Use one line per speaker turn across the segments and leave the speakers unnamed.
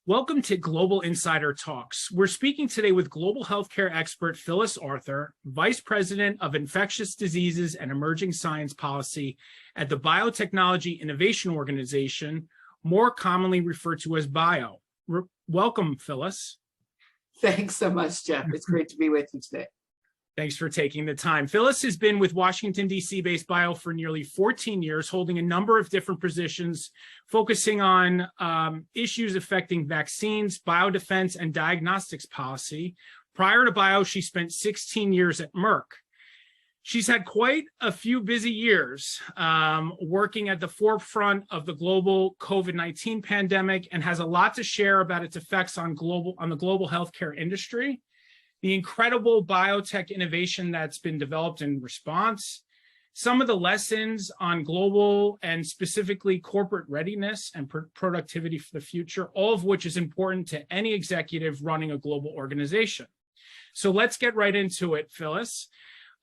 Welcome to Global Insider Talks. We're speaking today with global healthcare expert Phyllis Arthur, Vice President of Infectious Diseases and Emerging Science Policy at the Biotechnology Innovation Organization, more commonly referred to as BIO. Welcome, Phyllis.
Thanks so much, Jeff. It's great to be with you today.
Thanks for taking the time. Phyllis has been with Washington, D.C.-based BIO for nearly 14 years, holding a number of different positions, focusing on issues affecting vaccines, biodefense, and diagnostics policy. Prior to BIO, she spent 16 years at Merck. She's had quite a few busy years working at the forefront of the global COVID-19 pandemic and has a lot to share about its effects on the global healthcare industry, the incredible biotech innovation that's been developed in response, some of the lessons on global and specifically corporate readiness and productivity for the future, all of which is important to any executive running a global organization. So let's get right into it, Phyllis.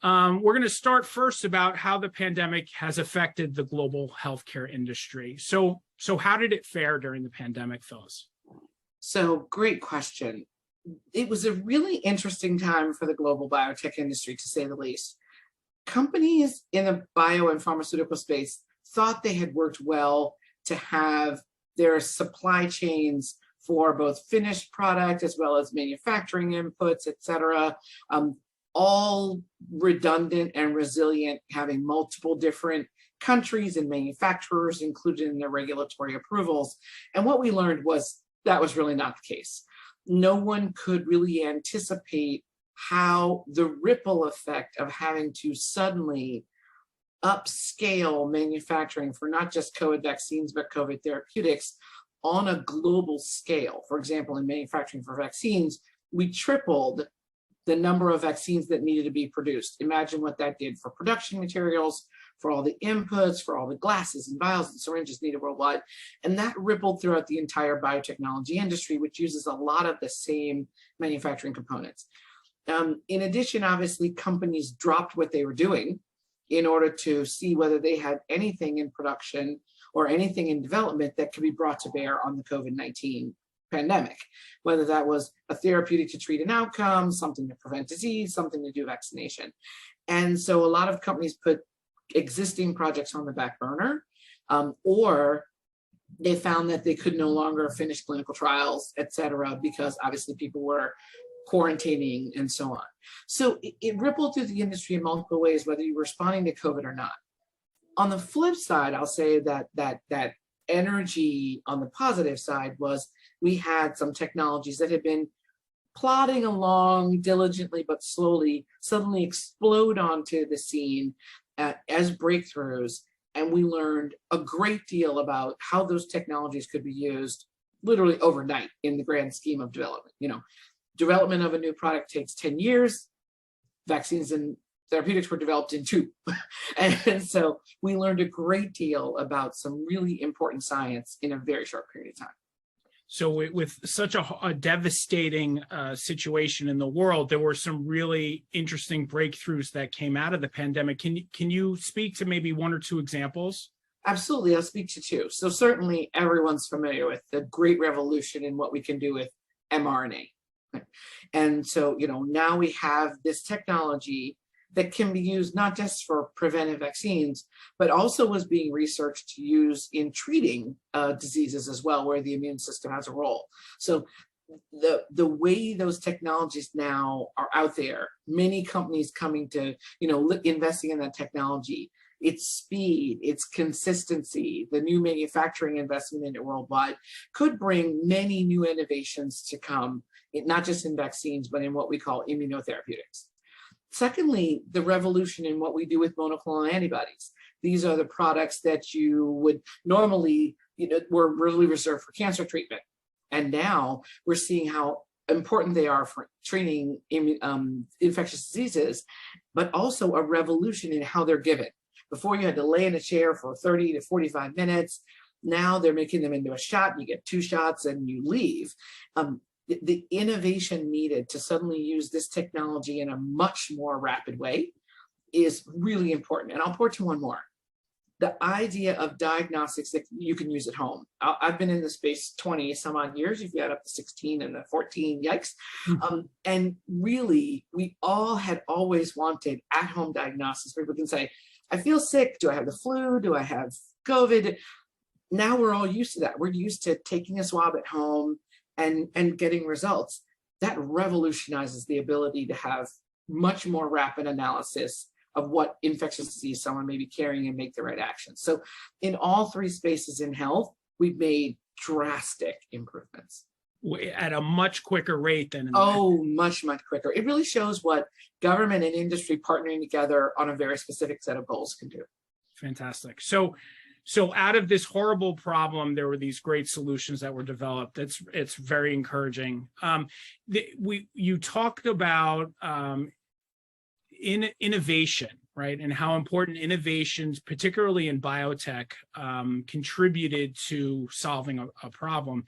We're going to start first about how the pandemic has affected the global healthcare industry. So how did it fare during the pandemic, Phyllis?
So great question. It was a really interesting time for the global biotech industry, to say the least. Companies in the bio and pharmaceutical space thought they had worked well to have their supply chains for both finished product as well as manufacturing inputs, et cetera, all redundant and resilient, having multiple different countries and manufacturers included in their regulatory approvals. And what we learned was that was really not the case. No one could really anticipate how the ripple effect of having to suddenly upscale manufacturing for not just COVID vaccines, but COVID therapeutics on a global scale. For example, in manufacturing for vaccines, we tripled the number of vaccines that needed to be produced. Imagine what that did for production materials, for all the inputs, for all the glasses and vials and syringes needed worldwide. And that rippled throughout the entire biotechnology industry, which uses a lot of the same manufacturing components. In addition, obviously, companies dropped what they were doing in order to see whether they had anything in production or anything in development that could be brought to bear on the COVID-19 pandemic, whether that was a therapeutic to treat an outcome, something to prevent disease, something to do vaccination. And so a lot of companies put existing projects on the back burner, or they found that they could no longer finish clinical trials, et cetera, because obviously people were quarantining and so on. So it rippled through the industry in multiple ways, whether you were responding to COVID or not. On the flip side, I'll say that energy on the positive side was we had some technologies that had been plodding along diligently but slowly suddenly explode onto the scene as breakthroughs, and we learned a great deal about how those technologies could be used literally overnight in the grand scheme of development. You know, development of a new product takes 10 years. Vaccines and therapeutics were developed in 2. And so we learned a great deal about some really important science in a very short period of time.
So with such a devastating situation in the world, there were some really interesting breakthroughs that came out of the pandemic. Can you speak to maybe 1 or 2 examples?
Absolutely, I'll speak to 2. So certainly everyone's familiar with the great revolution in what we can do with mRNA. And so, now we have this technology that can be used not just for preventive vaccines, but also was being researched to use in treating diseases as well, where the immune system has a role. So the way those technologies now are out there, many companies coming to, investing in that technology, its speed, its consistency, the new manufacturing investment in it worldwide could bring many new innovations to come, not just in vaccines, but in what we call immunotherapeutics. Secondly, the revolution in what we do with monoclonal antibodies. These are the products that you would normally, were really reserved for cancer treatment. And now we're seeing how important they are for treating infectious diseases, but also a revolution in how they're given. Before you had to lay in a chair for 30 to 45 minutes. Now they're making them into a shot. You get 2 shots and you leave. The innovation needed to suddenly use this technology in a much more rapid way is really important. And I'll point to one more. the idea of diagnostics that you can use at home. I've been in the space 20 some odd years. You've got up to 16 and the 14, yikes. And really, we all had always wanted at-home diagnostics where people can say, I feel sick. Do I have the flu? Do I have COVID? Now we're all used to that. We're used to taking a swab at home and getting results. That revolutionizes the ability to have much more rapid analysis of what infectious disease someone may be carrying and make the right actions. So in all three spaces in health, we've made drastic improvements.
At a much quicker rate than
much quicker. It really shows what government and industry partnering together on a very specific set of goals can do.
Fantastic. So out of this horrible problem, there were these great solutions that were developed. It's very encouraging. You talked about innovation, right? And how important innovations, particularly in biotech, contributed to solving a problem.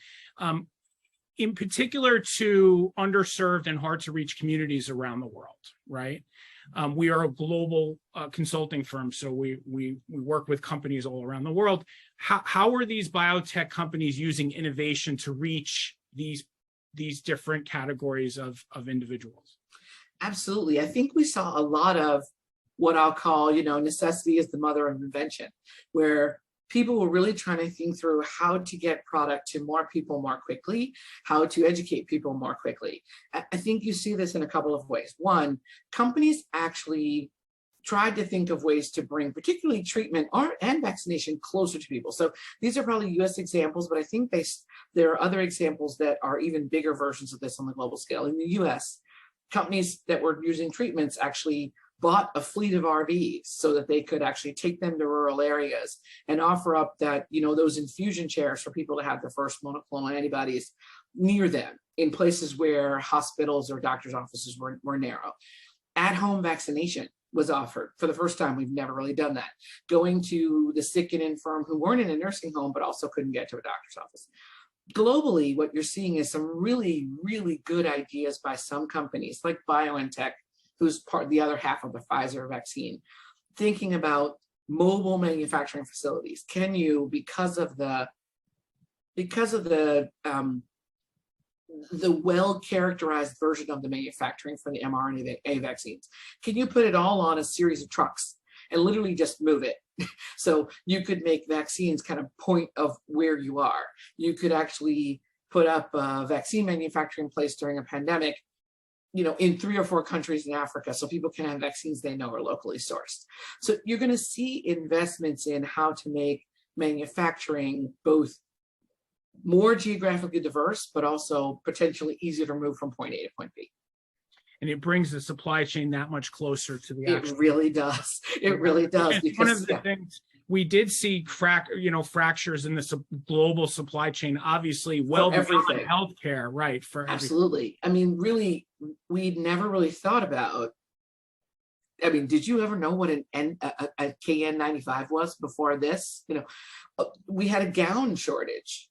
In particular to underserved and hard to reach communities around the world, right? We are a global consulting firm, so we work with companies all around the world. How are these biotech companies using innovation to reach these different categories of individuals?
Absolutely. I think we saw a lot of what I'll call, necessity is the mother of invention, where people were really trying to think through how to get product to more people more quickly, how to educate people more quickly. I think you see this in a couple of ways. One, companies actually tried to think of ways to bring particularly treatment and vaccination closer to people. So these are probably US examples, but I think there are other examples that are even bigger versions of this on the global scale. In the US, companies that were using treatments actually bought a fleet of RVs so that they could actually take them to rural areas and offer up that, those infusion chairs for people to have the first monoclonal antibodies near them in places where hospitals or doctors' offices were narrow. At-home vaccination was offered for the first time. We've never really done that. Going to the sick and infirm who weren't in a nursing home but also couldn't get to a doctor's office. Globally, what you're seeing is some really, really good ideas by some companies like Biotech, who's the other half of the Pfizer vaccine, thinking about mobile manufacturing facilities. Can you, because of the well-characterized version of the manufacturing for the mRNA vaccines, can you put it all on a series of trucks and literally just move it? So you could make vaccines kind of point of where you are. You could actually put up a vaccine manufacturing place during a pandemic, in 3 or 4 countries in Africa, so people can have vaccines they know are locally sourced. So you're going to see investments in how to make manufacturing both more geographically diverse, but also potentially easier to move from point A to point B.
And it brings the supply chain that much closer to the actual.
It really does. It really does.
Because one of the things we did see fractures in the global supply chain, obviously, well beyond healthcare, right? For
absolutely. I mean, really, we'd never really thought about. I mean, did you ever know what a KN95 was before this? We had a gown shortage.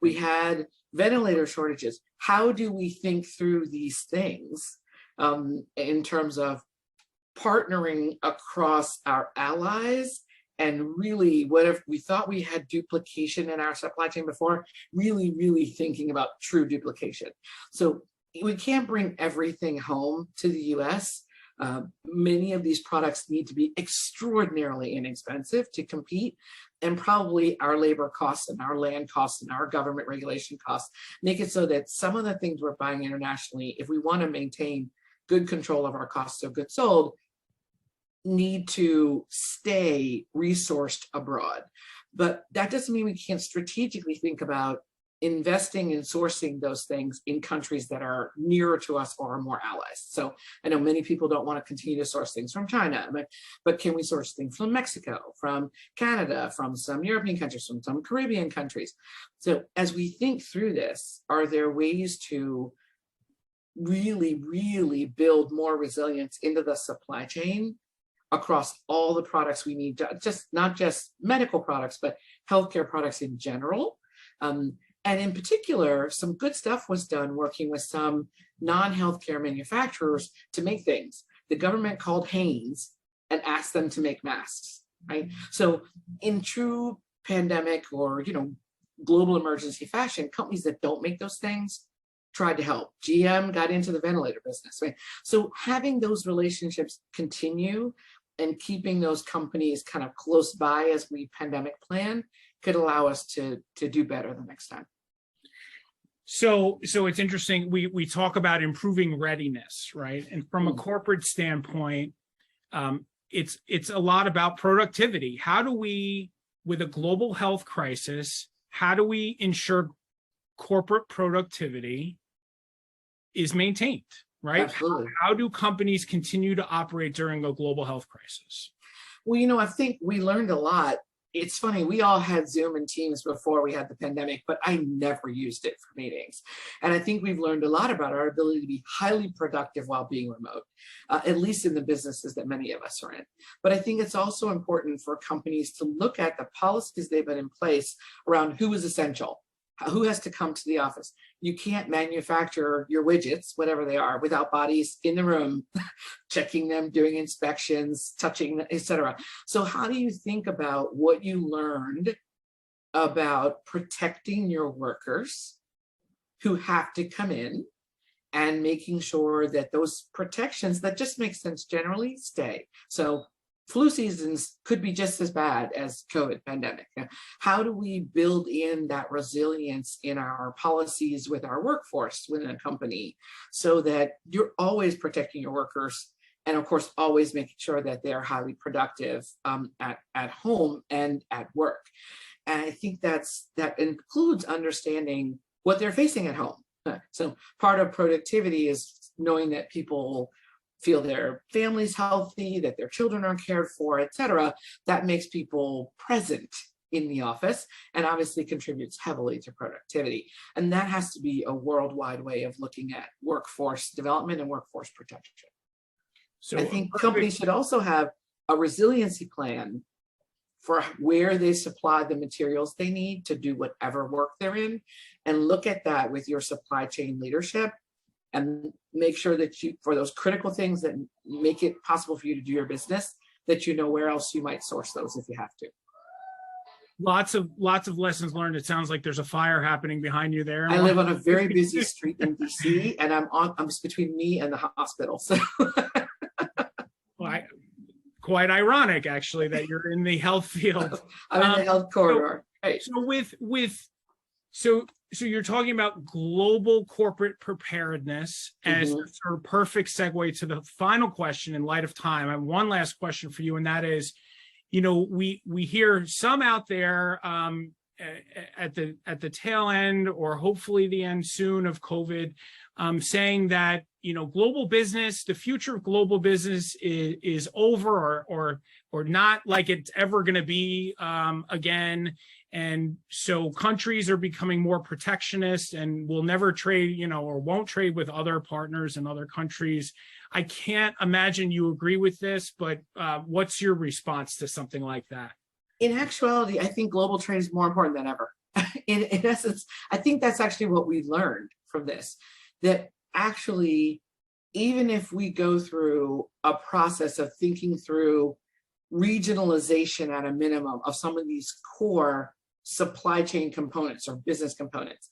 We had ventilator shortages. How do we think through these things in terms of partnering across our allies? And really, what if we thought we had duplication in our supply chain before, really, really thinking about true duplication. So we can't bring everything home to the US. Many of these products need to be extraordinarily inexpensive to compete, and probably our labor costs and our land costs and our government regulation costs make it so that some of the things we're buying internationally, if we want to maintain good control of our costs of goods sold, need to stay resourced abroad. But that doesn't mean we can't strategically think about investing and sourcing those things in countries that are nearer to us or are more allies. So I know many people don't want to continue to source things from China, but can we source things from Mexico, from Canada, from some European countries, from some Caribbean countries? So as we think through this, are there ways to really, really build more resilience into the supply chain across all the products we need, not just medical products, but healthcare products in general? And in particular, some good stuff was done working with some non-healthcare manufacturers to make things. The government called Hanes and asked them to make masks. right? So in true pandemic or, global emergency fashion, companies that don't make those things tried to help. GM got into the ventilator business, right? So having those relationships continue and keeping those companies kind of close by as we pandemic plan could allow us to do better the next time.
So it's interesting. We talk about improving readiness, right? And from a corporate standpoint, it's a lot about productivity. How do we, with a global health crisis, how do we ensure corporate productivity is maintained, right?
Absolutely.
How do companies continue to operate during a global health crisis?
Well, I think we learned a lot. It's funny, we all had Zoom and Teams before we had the pandemic, but I never used it for meetings. And I think we've learned a lot about our ability to be highly productive while being remote, at least in the businesses that many of us are in. But I think it's also important for companies to look at the policies they've been in place around who is essential, who has to come to the office. You can't manufacture your widgets, whatever they are, without bodies in the room, checking them, doing inspections, touching, etc. So how do you think about what you learned about protecting your workers who have to come in and making sure that those protections that just make sense generally stay? So flu seasons could be just as bad as COVID pandemic. How do we build in that resilience in our policies with our workforce within a company so that you're always protecting your workers and of course always making sure that they are highly productive at home and at work? And I think that includes understanding what they're facing at home. So part of productivity is knowing that people feel their family's healthy, that their children are cared for, et cetera. That makes people present in the office and obviously contributes heavily to productivity. And that has to be a worldwide way of looking at workforce development and workforce protection. So I think companies should also have a resiliency plan for where they supply the materials they need to do whatever work they're in, and look at that with your supply chain leadership and make sure that you, for those critical things that make it possible for you to do your business, that you know where else you might source those if you have to.
Lots of lessons learned. It sounds like there's a fire happening behind you there.
I live on a very busy street in DC, and I'm between me and the hospital. So,
well, quite ironic actually that you're in the health field.
I'm in the health corridor. Right.
So you're talking about global corporate preparedness as a sort of perfect segue to the final question in light of time. I have one last question for you, and that is, we hear some out there at the tail end or hopefully the end soon of COVID, saying that global business, the future of global business is over or not like it's ever going to be again. And so countries are becoming more protectionist and will never trade, or won't trade with other partners in other countries. I can't imagine you agree with this, but what's your response to something like that?
In actuality, I think global trade is more important than ever. In essence, I think that's actually what we learned from this, that actually, even if we go through a process of thinking through regionalization at a minimum of some of these core supply chain components or business components,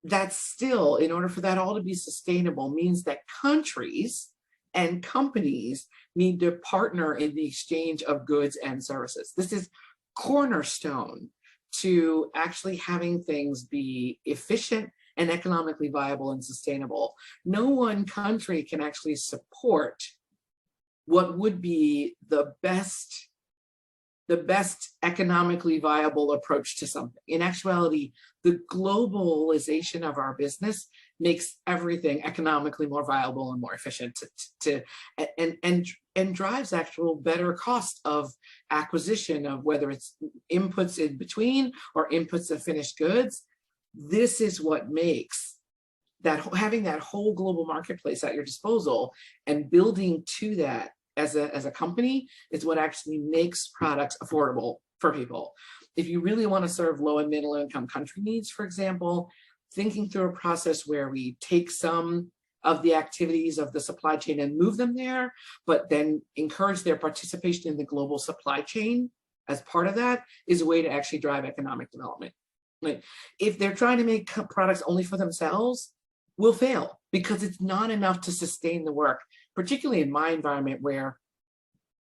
that still, in order for that all to be sustainable, means that countries and companies need to partner in the exchange of goods and services. This is cornerstone to actually having things be efficient and economically viable and sustainable. No one country can actually support what would be the best economically viable approach to something. In actuality, the globalization of our business makes everything economically more viable and more efficient and drives actual better cost of acquisition of whether it's inputs in between or inputs of finished goods. This is what makes that, having that whole global marketplace at your disposal and building to that as a company is what actually makes products affordable for people. If you really want to serve low and middle income country needs, for example, thinking through a process where we take some of the activities of the supply chain and move them there, but then encourage their participation in the global supply chain as part of that is a way to actually drive economic development. Like, if they're trying to make products only for themselves, will fail because it's not enough to sustain the work, particularly in my environment where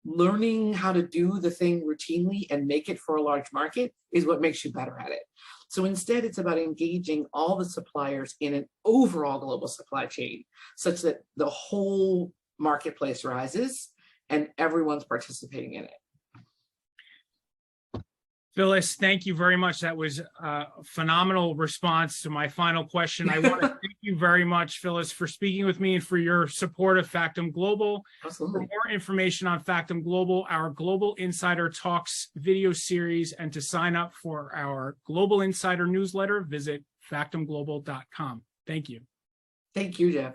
learning how to do the thing routinely and make it for a large market is what makes you better at it. So instead, it's about engaging all the suppliers in an overall global supply chain such that the whole marketplace rises and everyone's participating in it.
Phyllis, thank you very much. That was a phenomenal response to my final question. I want to thank you very much, Phyllis, for speaking with me and for your support of Factum Global.
Absolutely.
For more information on Factum Global, our Global Insider Talks video series, and to sign up for our Global Insider newsletter, visit factumglobal.com. Thank you.
Thank you, Jeff.